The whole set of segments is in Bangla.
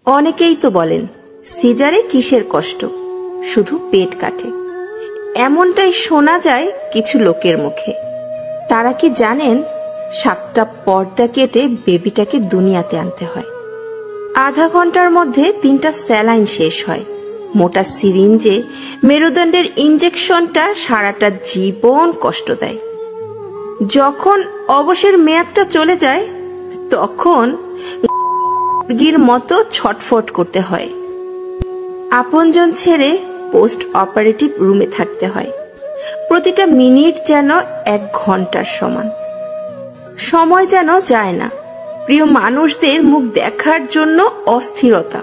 অনেকেই তো বলেন সিজারে কিসের কষ্ট, শুধু পেট কাটে। এমনটাই শোনা যায় কিছু লোকের মুখে। তারা কি জানেন 7টা পর্দা কেটে বেবিটাকে দুনিয়াতে আনতে হয়। আধা ঘন্টার মধ্যে 3টা স্যালাইন শেষ হয়। মোটা সিরিঞ্জে মেরুদণ্ডের ইঞ্জেকশনটা সারাটা জীবন কষ্ট দেয়। যখন অবসর মেয়াদটা চলে যায় তখন মুরগির মতো ছটফট করতে হয়। আপনজন ছেড়ে পোস্ট অপারেটিভ রুমে থাকতে হয়। প্রতিটা মিনিট যেন 1 ঘন্টার সমান। সময় যেন যায় না। প্রিয় মানুষদের মুখ দেখার জন্য অস্থিরতা।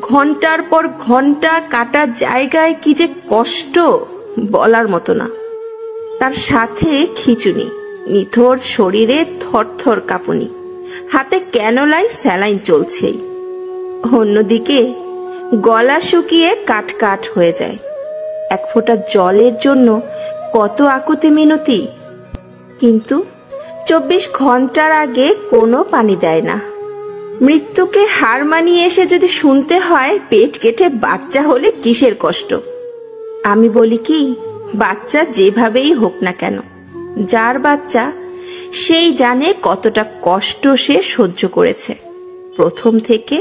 ঘন্টার পর ঘন্টা কাটা জায়গায় কি যে কষ্ট বলার মতো না। তার সাথে খিঁচুনি, নিথর শরীরে থরথর কাঁপুনি, হাতে ক্যানোলায় স্যালাইন চলছেই। অন্যদিকে গলা শুকিয়ে কাট কাট হয়ে যায়। 1 ফোঁটা জলের জন্য কত আকুতি মিনতি। কিন্তু 24 ঘন্টার আগে কোনো পানি দেয় না। মৃত্যুকে হার মানিয়ে এসে যদি শুনতে হয় পেট কেটে বাচ্চা হলে কিসের কষ্ট। আমি বলি কি, বাচ্চা যেভাবেই হোক না কেন, যার বাচ্চা সেই জানে কতটা কষ্ট সে সহ্য করেছে প্রথম থেকে।